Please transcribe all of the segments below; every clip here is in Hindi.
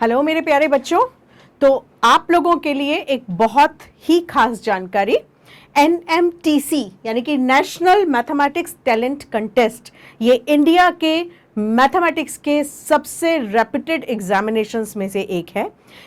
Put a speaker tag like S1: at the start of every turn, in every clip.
S1: हेलो मेरे प्यारे बच्चों, तो आप लोगों के लिए एक बहुत ही खास जानकारी, NMTC यानी कि नेशनल मैथमेटिक्स टैलेंट कंटेस्ट, ये इंडिया के मैथमेटिक्स के सबसे रेप्यूटेड एग्जामिनेशंस में से एक है।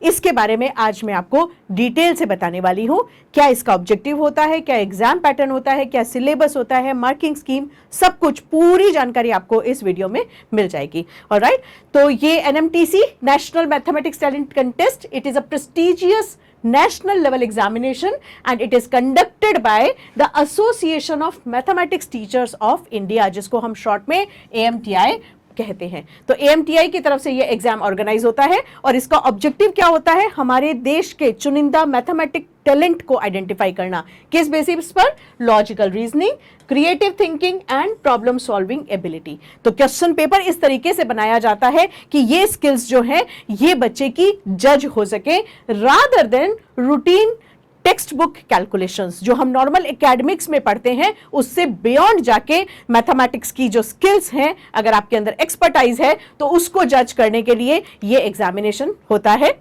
S1: इसके बारे में आज मैं आपको डिटेल से बताने वाली हूं। क्या इसका ऑब्जेक्टिव होता है, क्या एग्जाम पैटर्न होता है, क्या सिलेबस होता है, मार्किंग स्कीम, सब कुछ पूरी जानकारी आपको इस वीडियो में मिल जाएगी। ऑलराइट, तो ये NMTC national mathematics talent contest, it is a prestigious national level examination and it is conducted by the Association of Mathematics Teachers of India, जिसको हम शॉर्ट में AMTI कहते हैं। तो AMTI की तरफ से ये एग्जाम ऑर्गेनाइज होता है और इसका ऑब्जेक्टिव क्या होता है, हमारे देश के चुनिंदा मैथमेटिक टैलेंट को आइडेंटिफाई करना। किस बेसिस पर? Logical reasoning, creative thinking and problem solving ability. तो क्वेश्चन पेपर इस तरीके से बनाया जाता है कि ये स्किल्स जो है ये बच्चे की जज हो सके, rather than routine text book calculations जो हम नॉर्मल एकेडमिक्स में पढ़ते हैं, उससे बियॉन्ड जाके मैथमेटिक्स की जो स्किल्स हैं, अगर आपके अंदर एक्सपर्टाइज है तो उसको जज करने के लिए ये एग्जामिनेशन होता है।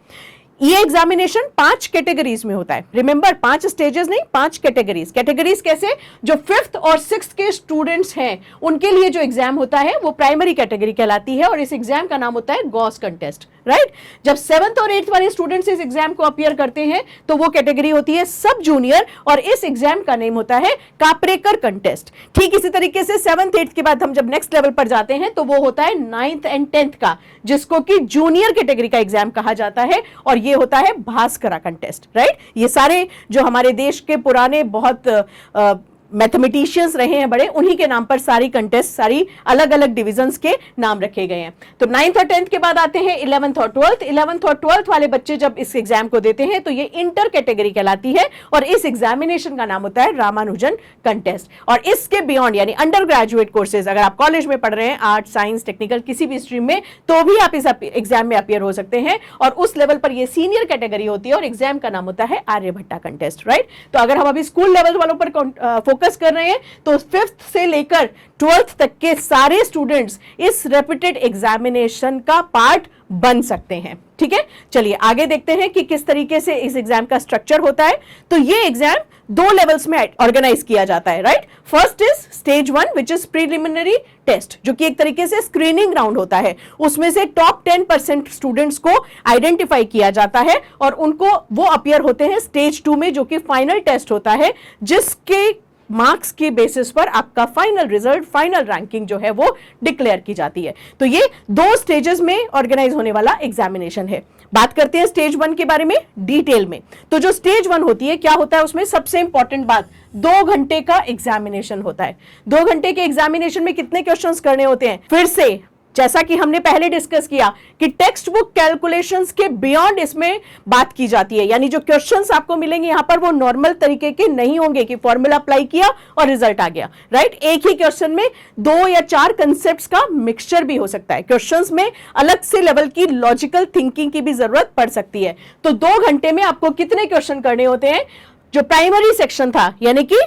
S1: ये एग्जामिनेशन 5 कैटेगरीज में होता है। रिमेंबर, 5 स्टेजेस नहीं, 5 कैटेगरीज। कैटेगरीज कैसे? जो 5th और 6th के स्टूडेंट्स हैं उनके लिए जो एग्जाम होता है वो प्राइमरी कैटेगरी कहलाती है और इस एग्जाम का नाम होता है गॉस कंटेस्ट। राइट, जब 7th और 8th वाले स्टूडेंट्स इस एग्जाम को अपीयर करते हैं तो वो कैटेगरी होती है सब जूनियर और इस एग्जाम का नेम होता है कापरेकर कंटेस्ट। ठीक इसी तरीके से 7th 8th के बाद हम जब नेक्स्ट लेवल पर जाते हैं तो वो होता है 9th एंड 10th का, जिसको कि जूनियर कैटेगरी का एग्जाम कहा जाता है और ये होता है भास्करा कंटेस्ट। राइट, ये सारे जो हमारे देश के पुराने बहुत मैथमेटिशियंस रहे हैं बड़े, उन्हीं के नाम पर सारी कंटेस्ट, सारी अलग अलग डिविजन्स के नाम रखे गए हैं। तो 9th और 10th के बाद आते हैं 11th और 12th। 11th और 12th वाले बच्चे जब इस एग्जाम को देते हैं तो ये इंटर कैटेगरी कहलाती है और इस एग्जामिनेशन का नाम होता है रामानुजन कंटेस्ट। और इसके बियॉन्ड यानी अंडर ग्रेजुएट कोर्सेज, अगर आप कॉलेज में पढ़ रहे हैं, आर्ट, साइंस, टेक्निकल, किसी भी स्ट्रीम में, तो भी आप इस एग्जाम में अपीयर हो सकते हैं और उस लेवल पर ये सीनियर कैटेगरी होती है और एग्जाम का नाम होता है आर्यभट्टा कंटेस्ट। राइट, तो अगर हम अभी स्कूल लेवल वालों पर फोकस कर रहे हैं तो 5th से लेकर 12th तक के सारे स्टूडेंट्स इस रेप्यूटेड एग्जामिनेशन का पार्ट बन सकते हैं। ठीक है, चलिए आगे देखते हैं कि किस तरीके से इस एग्जाम का स्ट्रक्चर होता है। तो ये एग्जाम 2 लेवल्स में ऑर्गेनाइज किया जाता है। Right, first is stage 1 which is preliminary test, जो कि एक तरीके से स्क्रीनिंग राउंड होता है। उसमें से टॉप 10% स्टूडेंट्स को आइडेंटिफाई किया जाता है और उनको वो अपीयर होते हैं स्टेज 2 में, जो कि फाइनल टेस्ट होता है, जिसके मार्क्स के बेसिस पर आपका फाइनल रिजल्ट, फाइनल रैंकिंग जो है वो डिक्लेयर की जाती है। तो ये 2 स्टेजेस में ऑर्गेनाइज होने वाला एग्जामिनेशन है। बात करते हैं स्टेज 1 के बारे में डिटेल में। तो जो स्टेज 1 होती है, क्या होता है उसमें? सबसे इंपॉर्टेंट बात, 2 घंटे का एग्जामिनेशन होता है। 2 घंटे के एग्जामिनेशन में कितने क्वेश्चंस करने होते हैं? फिर से जैसा कि हमने पहले डिस्कस किया कि टेक्स्ट बुक कैलकुलेशंस के बियॉन्ड इसमें बात की जाती है, यानी जो क्वेश्चंस आपको मिलेंगे यहां पर वो नॉर्मल तरीके के नहीं होंगे कि फॉर्मूला अप्लाई किया और रिजल्ट आ गया। राइट, एक ही क्वेश्चन में 2 या 4 कंसेप्ट्स का मिक्सचर भी हो सकता है। क्वेश्चंस में अलग से लेवल की लॉजिकल थिंकिंग की भी जरूरत पड़ सकती है। तो 2 घंटे में आपको कितने क्वेश्चन करने होते हैं? जो प्राइमरी सेक्शन था यानी कि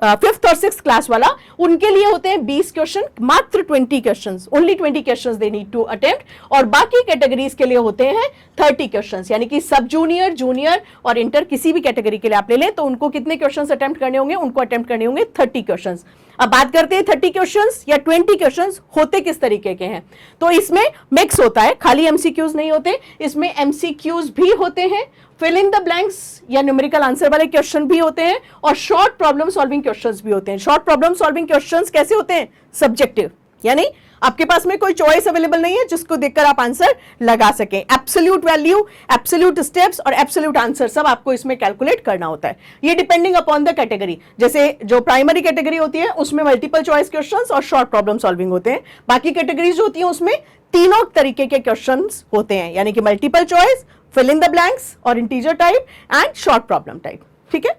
S1: 5th और 6th क्लास वाला, उनके लिए होते हैं 20 क्वेश्चन, मात्र 20 questions, only 20 questions they need to attempt. और बाकी कैटेगरीज के लिए होते हैं 30 क्वेश्चंस, यानी कि सब जूनियर, जूनियर और इंटर किसी भी कैटेगरी के लिए आप ले लें तो उनको कितने क्वेश्चंस अटेम्प्ट करने होंगे? उनको अटेम्प्ट करने होंगे 30 क्वेश्चंस। अब बात करते हैं 30 क्वेश्चंस या 20 क्वेश्चंस होते किस तरीके के हैं। तो इसमें मिक्स होता है, खाली एमसीक्यूज नहीं होते, इसमें एमसीक्यूज भी होते हैं, फिल इन द ब्लैंक्स या न्यूमेरिकल आंसर वाले क्वेश्चन भी होते हैं और शॉर्ट प्रॉब्लम सॉल्विंग क्वेश्चंस भी होते हैं। शॉर्ट प्रॉब्लम सॉल्विंग क्वेश्चंस कैसे होते हैं? सब्जेक्टिव, यानी आपके पास में कोई चॉइस अवेलेबल नहीं है जिसको देखकर आप आंसर लगा सकें। एब्सोल्यूट वैल्यू, एब्सोल्यूट स्टेप्स और एब्सोल्यूट आंसर सब आपको इसमें कैलकुलेट करना होता है। ये डिपेंडिंग अपॉन द कैटेगरी। जैसे जो प्राइमरी कैटेगरी होती है उसमें मल्टीपल चॉइस क्वेश्चंस और शॉर्ट प्रॉब्लम सॉल्विंग होते हैं। बाकी कैटेगरीज होती हैं उसमें तीनों तरीके के क्वेश्चंस होते हैं, यानी कि multiple choice, fill in the blanks और integer type and short problem type. ठीक है,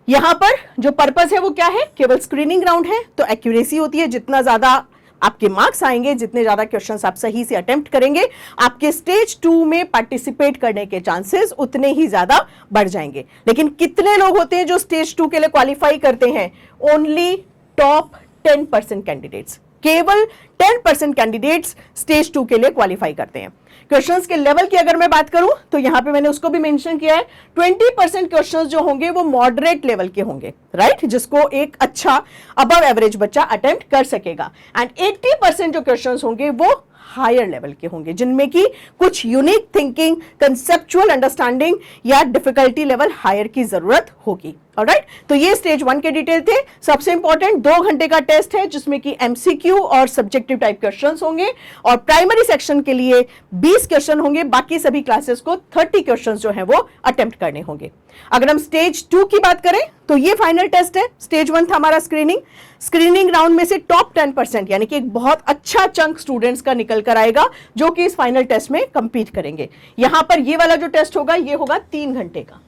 S1: यहां पर जो पर्पस है वो क्या है? केवल स्क्रीनिंग राउंड है, तो एक्यूरेसी होती है। जितना ज्यादा आपके मार्क्स आएंगे, जितने ज्यादा क्वेश्चंस आप सही से अटेम्प्ट करेंगे, आपके स्टेज 2 में पार्टिसिपेट करने के चांसेस उतने ही ज्यादा बढ़ जाएंगे। लेकिन कितने लोग होते हैं जो स्टेज 2 के लिए क्वालिफाई करते हैं? Only top 10% candidates. केवल 10% कैंडिडेट्स स्टेज 2 के लिए क्वालिफाई करते हैं। क्वेश्चंस के लेवल की अगर मैं बात करूं तो यहां पे मैंने उसको भी मेंशन किया है, 20% क्वेश्चंस जो होंगे वो मॉडरेट लेवल के होंगे, राइट, जिसको एक अच्छा अबव एवरेज बच्चा अटेम्प्ट कर सकेगा, एंड 80% जो क्वेश्चंस होंगे वो हायर लेवल के होंगे, जिनमें की कुछ यूनिक थिंकिंग, कंसेप्चुअल अंडरस्टैंडिंग या डिफिकल्टी लेवल हायर की जरूरत होगी। ऑलराइट, तो ये स्टेज 1 के डिटेल थे। सबसे इंपॉर्टेंट 2 घंटे का टेस्ट है जिसमें कि एमसीक्यू और सब्जेक्टिव टाइप क्वेश्चंस होंगे, और प्राइमरी सेक्शन के लिए 20 क्वेश्चन होंगे, बाकी सभी क्लासेस को 30 क्वेश्चंस जो है वो अटेम्प्ट करने होंगे। अगर हम स्टेज 2 की बात करें तो ये फाइनल टेस्ट है। स्टेज 1 था हमारा स्क्रीनिंग राउंड में से टॉप 10% यानी कि एक बहुत अच्छा चंक स्टूडेंट्स का निकल कर आएगा जो कि इस फाइनल टेस्ट में कंपीट करेंगे। यहां पर ये वाला जो टेस्ट होगा ये होगा 3 घंटे का,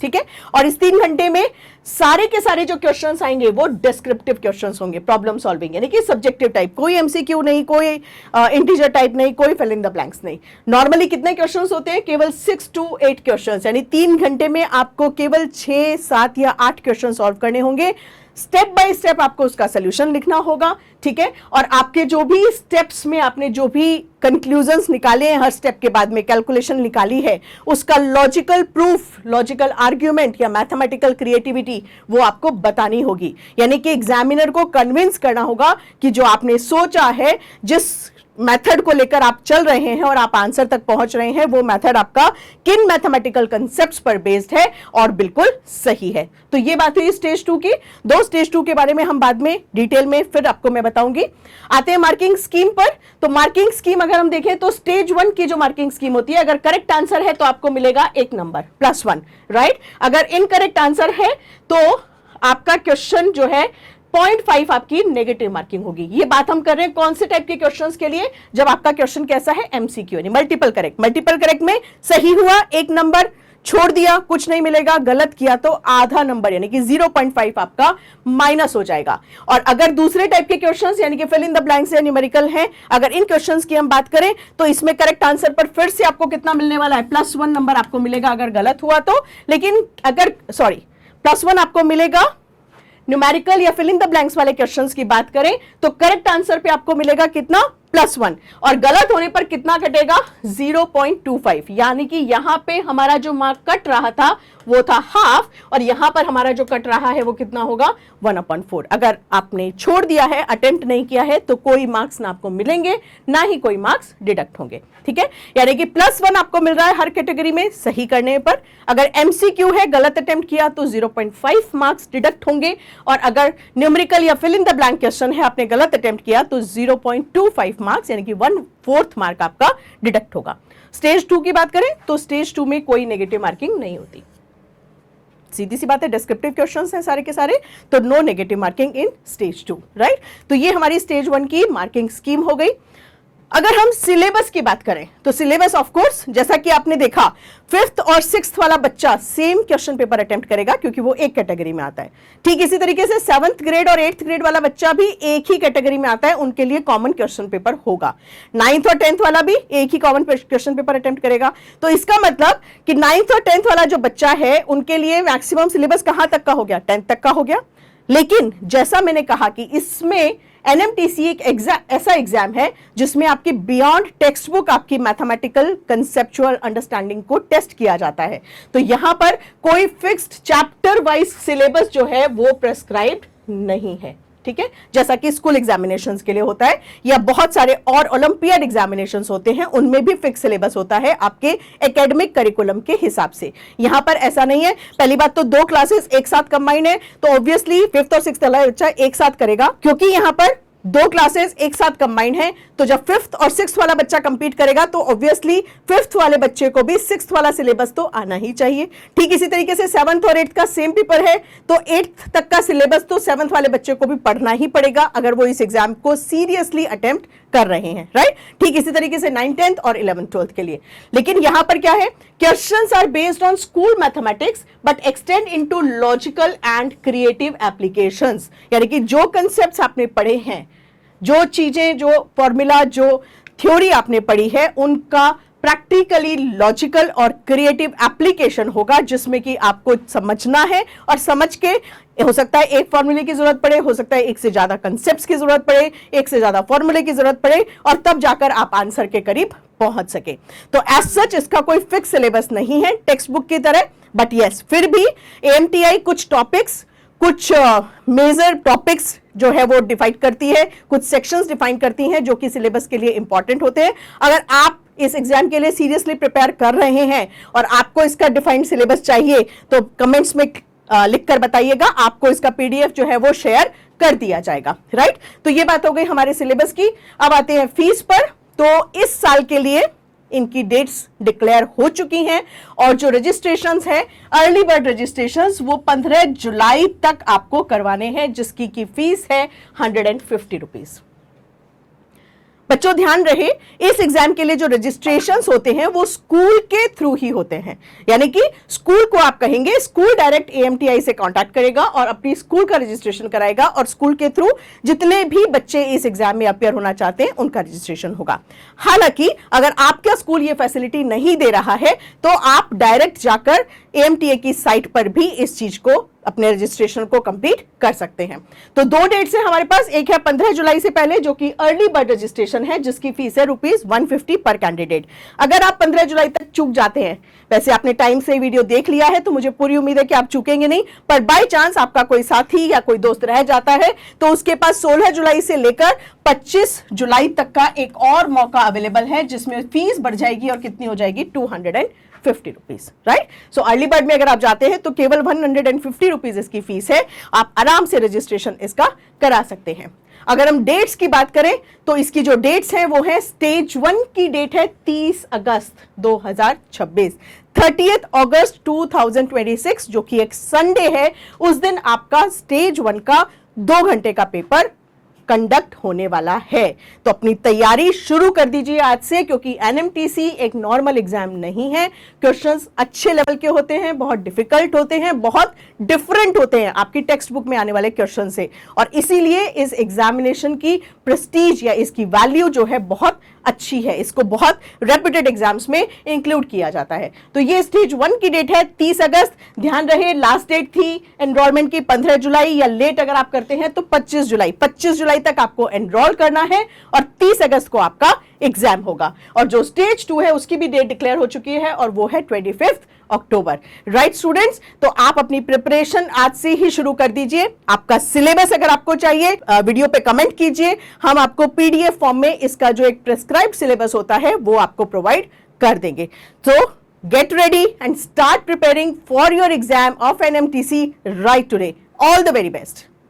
S1: ठीक है, और इस 3 घंटे में सारे के सारे जो क्वेश्चंस आएंगे वो डिस्क्रिप्टिव क्वेश्चंस होंगे, प्रॉब्लम सॉल्विंग यानी कि सब्जेक्टिव टाइप, कोई एमसीक्यू नहीं, कोई इंटीजर टाइप नहीं, कोई फिल इन द ब्लैंक्स नहीं। नॉर्मली कितने क्वेश्चंस होते हैं? केवल 6 to 8 क्वेश्चंस, यानी 3 घंटे में आपको केवल 6, 7 या 8 क्वेश्चन सॉल्व करने होंगे। स्टेप बाय स्टेप आपको उसका सोल्यूशन लिखना होगा, ठीक है, और आपके जो भी स्टेप्स में आपने जो भी कंक्लूजन्स निकाले हैं, हर स्टेप के बाद में कैलकुलेशन निकाली है, उसका लॉजिकल प्रूफ, लॉजिकल आर्ग्यूमेंट या मैथमेटिकल क्रिएटिविटी वो आपको बतानी होगी। यानी कि एग्जामिनर को कन्विंस करना होगा कि जो आपने सोचा है, जिस मेथड को लेकर आप चल रहे हैं और आप आंसर तक पहुंच रहे हैं, वो मेथड आपका किन मैथमेटिकल कंसेप्ट्स पर बेस्ड है और बिल्कुल सही है। तो ये बात हुई स्टेज 2 की। 2 स्टेज 2 के बारे में हम बाद में डिटेल में फिर आपको मैं बताऊंगी। आते हैं मार्किंग स्कीम पर। तो मार्किंग स्कीम अगर हम देखें तो स्टेज 1 की जो मार्किंग स्कीम होती है, अगर करेक्ट आंसर है तो आपको मिलेगा 1 नंबर +1, राइट। अगर इनकरेक्ट आंसर है तो आपका क्वेश्चन जो है 0.5 आपकी नेगेटिव मार्किंग होगी। ये बात हम कर रहे हैं कौन से टाइप के क्वेश्चंस के लिए? जब आपका क्वेश्चन कैसा है? एमसीक्यू यानी मल्टीपल करेक्ट। मल्टीपल करेक्ट में सही हुआ 1 नंबर, छोड़ दिया कुछ नहीं मिलेगा, गलत किया तो आधा नंबर यानी कि 0.5 आपका माइनस हो जाएगा। और अगर दूसरे टाइप के क्वेश्चंस यानी कि फिल इन द ब्लैंक्स या न्यूमेरिकल है, अगर इन क्वेश्चंस की हम बात करें तो इसमें करेक्ट आंसर पर फिर से आपको कितना मिलने वाला है? +1 नंबर आपको मिलेगा अगर गलत हुआ तो। लेकिन अगर +1 आपको मिलेगा न्यूमेरिकल या फिल इन द ब्लैंक्स वाले क्वेश्चंस की बात करें तो करेक्ट आंसर पे आपको मिलेगा कितना? +1, और गलत होने पर कितना कटेगा? 0.25, यानी कि यहां पे हमारा जो मार्क कट रहा था वो था हाफ, और यहां पर हमारा जो कट रहा है वो कितना होगा? 1/4। अगर आपने छोड़ दिया है, अटेम्प्ट नहीं किया है, तो कोई मार्क्स ना आपको मिलेंगे ना ही कोई मार्क्स डिडक्ट होंगे, ठीक है। यानी कि +1 आपको मिल रहा है हर कैटेगरी में सही करने पर। अगर एमसीक्यू है, गलत अटेम्प्ट किया तो 0.5 मार्क्स डिडक्ट होंगे, और अगर न्यूमेरिकल या fill in the blank question है, आपने गलत अटेम्प्ट किया तो 0.25 मार्क्स यानी कि 1/4 मार्क आपका डिडक्ट होगा। स्टेज 2 की बात करें तो स्टेज 2 में कोई नेगेटिव मार्किंग नहीं होती, सीधी सी बात है, डिस्क्रिप्टिव क्वेश्चंस हैं सारे के सारे, तो no negative marking in stage 2, right. तो ये हमारी स्टेज 1 की मार्किंग स्कीम हो गई। अगर हम सिलेबस की बात करें तो सिलेबस ऑफ कोर्स जैसा कि आपने देखा 5th और 6th वाला बच्चा सेम क्वेश्चन पेपर अटेम्प्ट करेगा क्योंकि वो एक कैटेगरी में आता है। ठीक इसी तरीके से 7th ग्रेड और 8th ग्रेड वाला बच्चा भी एक ही कैटेगरी में आता है, उनके लिए कॉमन क्वेश्चन पेपर होगा। 9th और 10th वाला भी एक ही कॉमन क्वेश्चन पेपर अटेम्प्ट करेगा। तो इसका मतलब कि 9th और 10th वाला जो बच्चा है उनके लिए मैक्सिमम सिलेबस कहां तक का हो गया? 10th तक का हो गया। लेकिन जैसा मैंने कहा कि इसमें एनएमटीसी एक ऐसा एग्जाम है जिसमें आपकी बियॉन्ड टेक्स्ट बुक आपकी मैथमेटिकल कंसेप्चुअल अंडरस्टैंडिंग को टेस्ट किया जाता है। तो यहां पर कोई फिक्स्ड चैप्टर वाइज सिलेबस जो है वो प्रेस्क्राइब्ड नहीं है, ठीक है, जैसा कि स्कूल एग्जामिनेशंस के लिए होता है या बहुत सारे और ओलंपियाड एग्जामिनेशंस होते हैं, उनमें भी फिक्स सिलेबस होता है आपके एकेडमिक करिकुलम के हिसाब से। यहां पर ऐसा नहीं है। पहली बात तो 2 क्लासेस एक साथ कंबाइन है, तो ऑब्वियसली 5th और 6th वाला बच्चा एक साथ करेगा, क्योंकि यहां पर 2 क्लासेस एक साथ कंबाइंड है। तो जब 5th और 6th वाला बच्चा कंपीट करेगा तो ऑब्वियसली 5th वाले बच्चे को भी 6th वाला सिलेबस तो आना ही चाहिए। ठीक इसी तरीके से 7th और 8th का सेम पेपर है, तो 8th तक का सिलेबस तो 7th वाले बच्चे को भी पढ़ना ही पड़ेगा अगर वो इस एग्जाम को सीरियसली अटेम्प्ट कर रहे हैं, राइट। ठीक इसी तरीके से 9th 10th और 11th 12th के लिए। लेकिन यहां पर क्या है? Questions are based on school mathematics but extend into logical and creative applications, यानी कि जो कंसेप्ट्स आपने पढ़े हैं, जो चीजें, जो फॉर्मूला, जो थ्योरी आपने पढ़ी है, उनका प्रैक्टिकली लॉजिकल और क्रिएटिव एप्लीकेशन होगा, जिसमें कि आपको समझना है और समझ के हो सकता है एक फॉर्मूले की जरूरत पड़े, हो सकता है एक से ज्यादा कंसेप्ट्स की जरूरत पड़े, एक से ज्यादा फॉर्मूले की जरूरत पड़े, और तब जाकर आप आंसर के करीब पहुंच सके। तो एज सच इसका कोई फिक्स सिलेबस नहीं है टेक्स्ट बुक की तरह, बट यस फिर भी AMTI कुछ टॉपिक्स, कुछ मेजर टॉपिक्स जो है वो डिफाइन करती है, कुछ सेक्शंस डिफाइन करती हैं जो कि सिलेबस के लिए इंपॉर्टेंट होते हैं। अगर आप इस एग्जाम के लिए सीरियसली प्रिपेयर कर रहे हैं और आपको इसका डिफाइंड सिलेबस चाहिए तो कमेंट्स में लिखकर बताइएगा, आपको इसका PDF जो है वो शेयर कर दिया जाएगा। राइट, तो ये बात हो गई हमारे सिलेबस की। अब आते हैं फीस पर। तो इस साल के लिए इनकी डेट्स डिक्लेयर हो चुकी हैं और जो रजिस्ट्रेशंस हैं, अर्ली बर्ड रजिस्ट्रेशंस, वो 15 जुलाई तक आपको करवाने हैं, जिसकी की फीस है 150 रुपीज। बच्चों ध्यान रहे, इस एग्जाम के लिए जो रजिस्ट्रेशंस होते हैं वो स्कूल के थ्रू ही होते हैं, यानी कि स्कूल को आप कहेंगे, स्कूल डायरेक्ट AMTI से कांटेक्ट करेगा और अपनी स्कूल का रजिस्ट्रेशन कराएगा, और स्कूल के थ्रू जितने भी बच्चे इस एग्जाम में अपियर होना चाहते हैं उनका रजिस्ट्रेशन होगा। हालांकि अगर आपका स्कूल ये फैसिलिटी नहीं दे रहा है तो आप डायरेक्ट जाकर AMTA की साइट पर भी इस चीज को, अपने रजिस्ट्रेशन को कंप्लीट कर सकते हैं। तो 2 डेट्स है हमारे पास, एक है 15 जुलाई से पहले जो कि अर्ली बर्ड रजिस्ट्रेशन है, जिसकी फीस है ₹150 पर कैंडिडेट। अगर आप 15 जुलाई तक चूक जाते हैं, वैसे आपने टाइम से वीडियो देख लिया है तो मुझे पूरी उम्मीद है कि आप चूकेंगे नहीं, पर बाय चांस आपका कोई साथी या कोई दोस्त रह जाता है तो उसके पास 16 जुलाई से लेकर 25 जुलाई तक का एक और मौका अवेलेबल है, जिसमें फीस बढ़ जाएगी और कितनी हो जाएगी, 250 rupees. Right, so early bird में अगर आप जाते हैं तो केवल 150 रुपीज इसकी फीस है, आप आराम से रजिस्ट्रेशन इसका करा सकते हैं। अगर हम डेट्स की बात करें तो इसकी जो डेट्स हैं वो है, स्टेज 1 की डेट है 30 अगस्त 2026, 30 अगस्त 2026 जो कि एक संडे है, उस दिन आपका स्टेज 1 का 2 घंटे का पेपर कंडक्ट होने वाला है। तो अपनी तैयारी शुरू कर दीजिए आज से, क्योंकि NMTC एक नॉर्मल एग्जाम नहीं है। क्वेश्चंस अच्छे लेवल के होते हैं, बहुत डिफिकल्ट होते हैं, बहुत डिफरेंट होते हैं आपकी टेक्स्ट बुक में आने वाले क्वेश्चन से, और इसीलिए इस एग्जामिनेशन की प्रेस्टीज या इसकी वैल्यू जो है बहुत अच्छी है, इसको बहुत रेप्यूटेड एग्जाम्स में इंक्लूड किया जाता है। तो ये स्टेज 1 की डेट है 30 अगस्त। ध्यान रहे, लास्ट डेट थी एनरोलमेंट की 15 जुलाई, या लेट अगर आप करते हैं तो 25 जुलाई। 25 जुलाई तक आपको एनरोल करना है और 30 अगस्त को आपका एग्जाम होगा। और जो स्टेज 2 है उसकी भी डेट डिक्लेयर हो चुकी है और वो है 25 अक्टूबर। राइट स्टूडेंट्स, तो आप अपनी प्रिपरेशन आज से ही शुरू कर दीजिए। आपका सिलेबस अगर आपको चाहिए वीडियो पे कमेंट कीजिए, हम आपको PDF फॉर्म में इसका जो एक प्रेस्क्राइब्ड सिलेबस होता है वो आपको प्रोवाइड कर देंगे। तो get ready and start preparing for your exam of NMTC right today. All the very best.